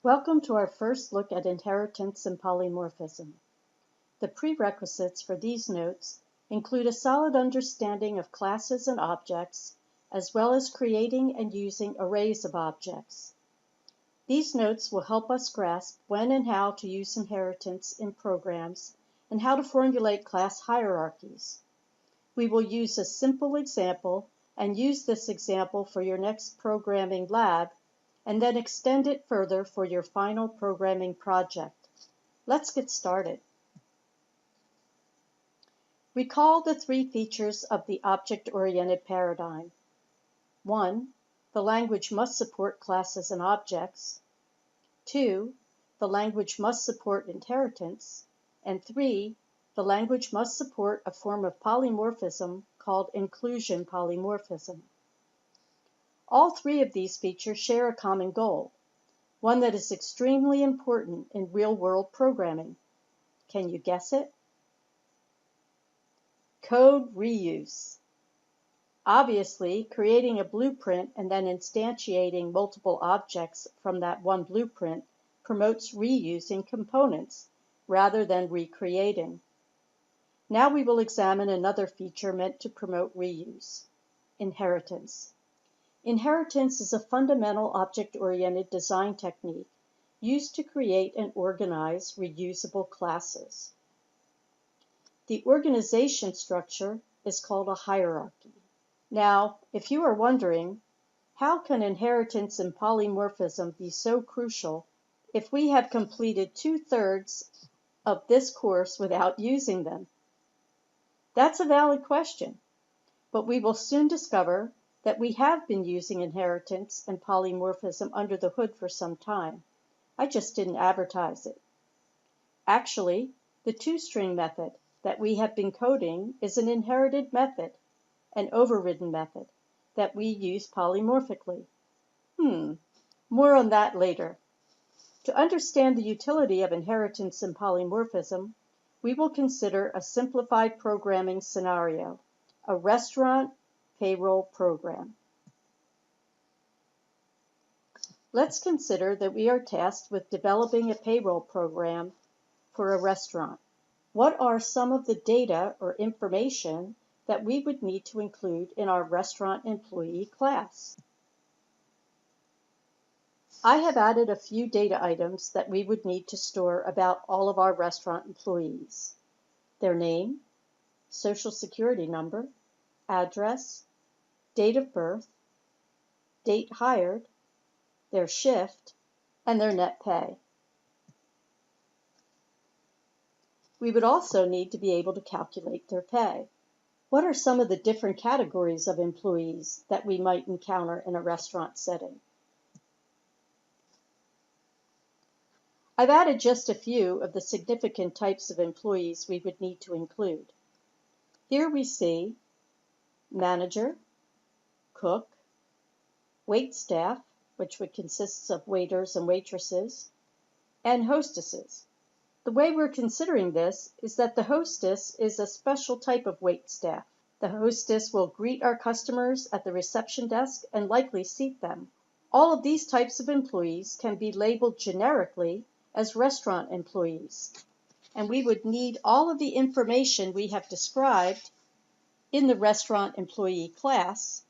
Welcome to our first look at inheritance and polymorphism. The prerequisites for these notes include a solid understanding of classes and objects, as well as creating and using arrays of objects. These notes will help us grasp when and how to use inheritance in programs and how to formulate class hierarchies. We will use a simple example and use this example for your next programming lab, and then extend it further for your final programming project. Let's get started. Recall the three features of the object-oriented paradigm. 1. The language must support classes and objects. 2. The language must support inheritance. And 3. The language must support a form of polymorphism called inclusion polymorphism. All three of these features share a common goal, one that is extremely important in real-world programming. Can you guess it? Code reuse. Obviously, creating a blueprint and then instantiating multiple objects from that one blueprint promotes reusing components rather than recreating. Now we will examine another feature meant to promote reuse: inheritance. Inheritance is a fundamental object-oriented design technique used to create and organize reusable classes. The organization structure is called a hierarchy. Now, if you are wondering, how can inheritance and polymorphism be so crucial if we have completed 2/3 of this course without using them? That's a valid question, but we will soon discover that we have been using inheritance and polymorphism under the hood for some time. I just didn't advertise it. Actually, the toString method that we have been coding is an inherited method, an overridden method, that we use polymorphically. More on that later. To understand the utility of inheritance and polymorphism, we will consider a simplified programming scenario, a restaurant payroll program. Let's consider that we are tasked with developing a payroll program for a restaurant. What are some of the data or information that we would need to include in our restaurant employee class? I have added a few data items that we would need to store about all of our restaurant employees: their name, social security number, address, date of birth, date hired, their shift, and their net pay. We would also need to be able to calculate their pay. What are some of the different categories of employees that we might encounter in a restaurant setting? I've added just a few of the significant types of employees we would need to include. Here we see manager, cook, waitstaff, which would consist of waiters and waitresses, and hostesses. The way we're considering this is that the hostess is a special type of waitstaff. The hostess will greet our customers at the reception desk and likely seat them. All of these types of employees can be labeled generically as restaurant employees, and we would need all of the information we have described in the restaurant employee class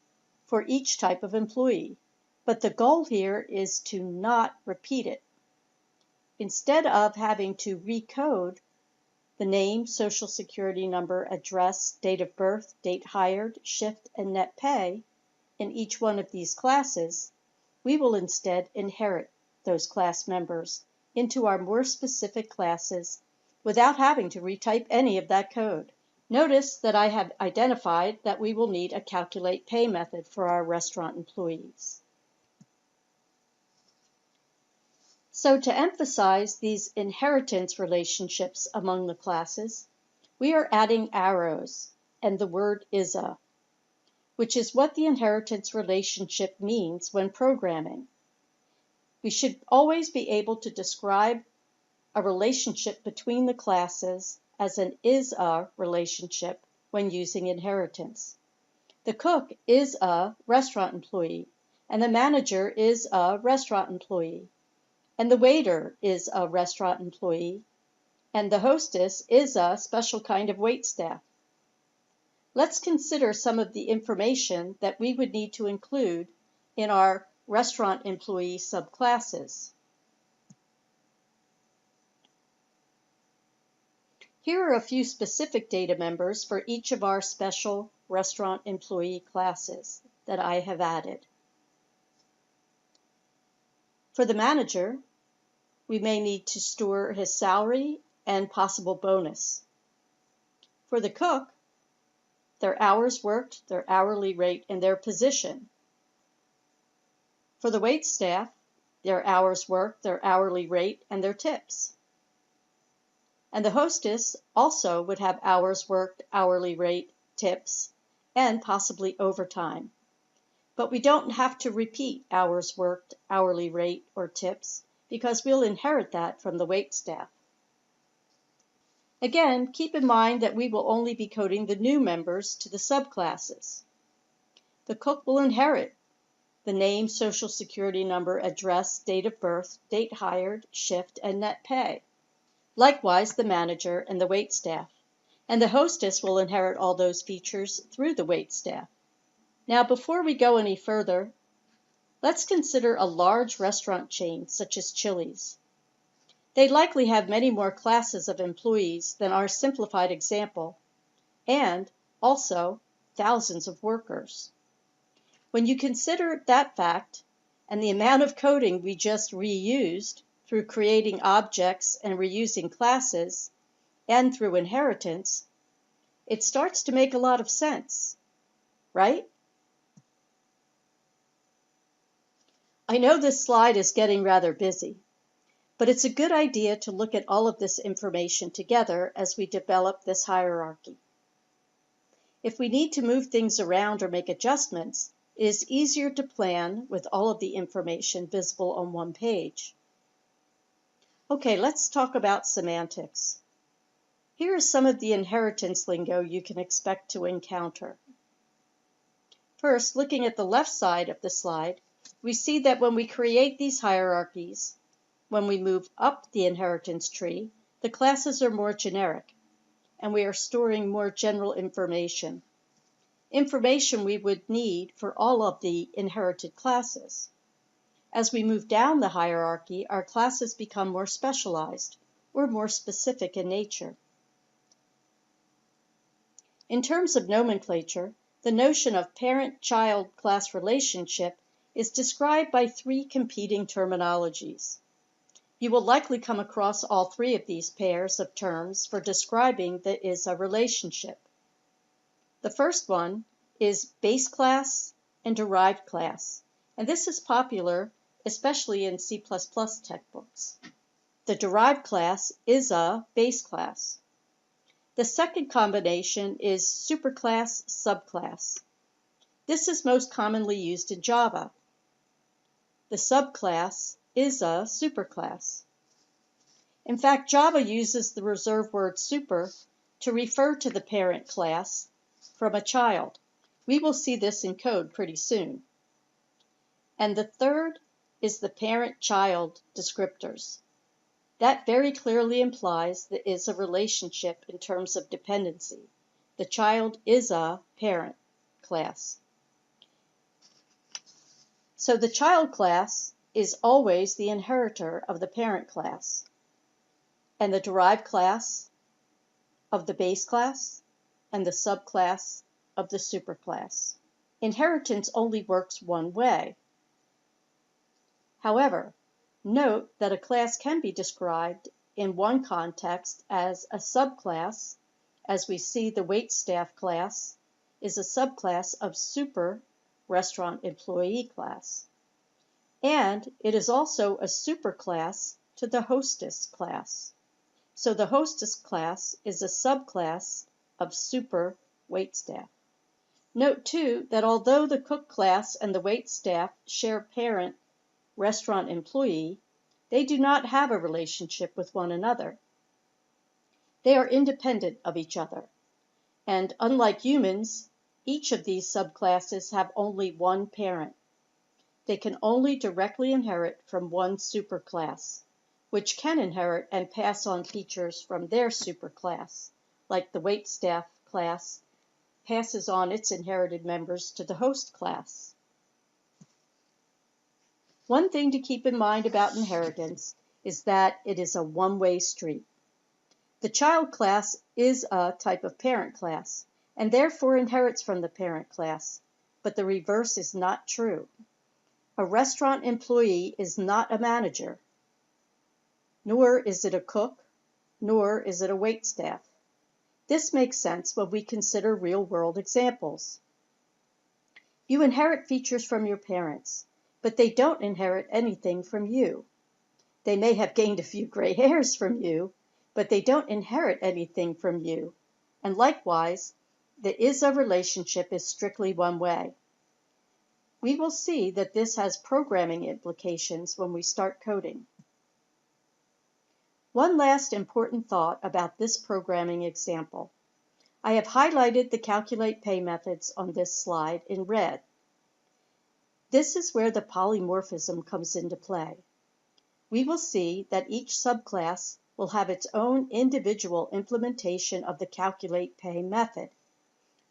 for each type of employee. But the goal here is to not repeat it. Instead of having to recode the name, social security number, address, date of birth, date hired, shift, and net pay in each one of these classes, we will instead inherit those class members into our more specific classes without having to retype any of that code. Notice that I have identified that we will need a calculate pay method for our restaurant employees. So to emphasize these inheritance relationships among the classes, we are adding arrows and the word is-a, which is what the inheritance relationship means when programming. We should always be able to describe a relationship between the classes as an is-a relationship when using inheritance. The cook is a restaurant employee, and the manager is a restaurant employee. and the waiter is a restaurant employee, and the hostess is a special kind of waitstaff. Let's consider some of the information that we would need to include in our restaurant employee subclasses. Here are a few specific data members for each of our special restaurant employee classes that I have added. For the manager, we may need to store his salary and possible bonus. For the cook, their hours worked, their hourly rate, and their position. For the waitstaff, their hours worked, their hourly rate, and their tips. And the hostess also would have hours worked, hourly rate, tips, and possibly overtime. But we don't have to repeat hours worked, hourly rate, or tips because we'll inherit that from the waitstaff. Again, keep in mind that we will only be coding the new members to the subclasses. The cook will inherit the name, social security number, address, date of birth, date hired, shift, and net pay. Likewise, the manager and the waitstaff. And the hostess will inherit all those features through the waitstaff. Now, before we go any further, let's consider a large restaurant chain such as Chili's. They likely have many more classes of employees than our simplified example, and also thousands of workers. When you consider that fact and the amount of coding we just reused through creating objects and reusing classes and through inheritance, it starts to make a lot of sense, right? I know this slide is getting rather busy, but it's a good idea to look at all of this information together as we develop this hierarchy. If we need to move things around or make adjustments, it is easier to plan with all of the information visible on one page. Okay, let's talk about semantics. Here is some of the inheritance lingo you can expect to encounter. First, looking at the left side of the slide, we see that when we create these hierarchies, when we move up the inheritance tree, the classes are more generic, and we are storing more general information. Information we would need for all of the inherited classes. As we move down the hierarchy, our classes become more specialized or more specific in nature. In terms of nomenclature, the notion of parent-child class relationship is described by three competing terminologies. You will likely come across all three of these pairs of terms for describing that is a relationship. The first one is base class and derived class, and this is popular especially in C++ textbooks. The derived class is a base class. The second combination is superclass subclass. This is most commonly used in Java. The subclass is a superclass. In fact, Java uses the reserved word super to refer to the parent class from a child. We will see this in code pretty soon. And the third is the parent-child descriptors. That very clearly implies there is a relationship in terms of dependency. The child is a parent class. So the child class is always the inheritor of the parent class, and the derived class of the base class, and the subclass of the superclass. Inheritance only works one way. However, note that a class can be described in one context as a subclass, as we see the waitstaff class is a subclass of super restaurant employee class. And it is also a superclass to the hostess class. So the hostess class is a subclass of super waitstaff. Note too that although the cook class and the waitstaff share parent restaurant employee, they do not have a relationship with one another. They are independent of each other. And unlike humans, each of these subclasses have only one parent. they can only directly inherit from one superclass, which can inherit and pass on features from their superclass, like the waitstaff class passes on its inherited members to the host class. One thing to keep in mind about inheritance is that it is a one-way street. The child class is a type of parent class, and therefore inherits from the parent class, but the reverse is not true. A restaurant employee is not a manager, nor is it a cook, nor is it a waitstaff. This makes sense when we consider real-world examples. You inherit features from your parents, but they don't inherit anything from you. They may have gained a few gray hairs from you, but they don't inherit anything from you. And likewise, the is-a relationship is strictly one way. We will see that this has programming implications when we start coding. One last important thought about this programming example. I have highlighted the calculate pay methods on this slide in red. This is where the polymorphism comes into play. We will see that each subclass will have its own individual implementation of the calculate pay method.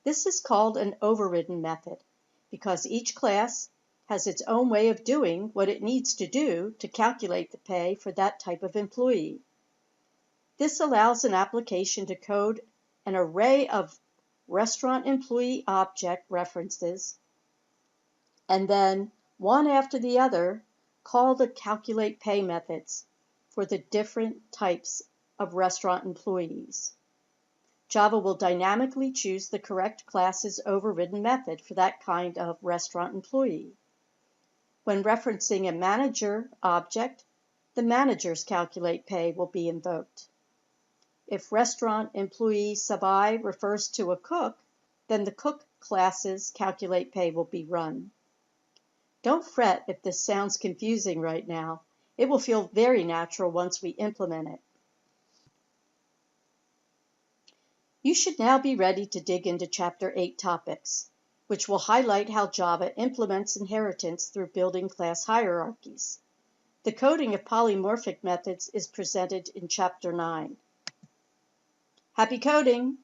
This is called an overridden method because each class has its own way of doing what it needs to do to calculate the pay for that type of employee. This allows an application to code an array of restaurant employee object references and then, one after the other, call the calculate pay methods for the different types of restaurant employees. Java will dynamically choose the correct class's overridden method for that kind of restaurant employee. When referencing a manager object, the manager's calculate pay will be invoked. If restaurant employee sub I refers to a cook, then the cook class's calculate pay will be run. Don't fret if this sounds confusing right now. It will feel very natural once we implement it. You should now be ready to dig into Chapter 8 topics, which will highlight how Java implements inheritance through building class hierarchies. The coding of polymorphic methods is presented in Chapter 9. Happy coding!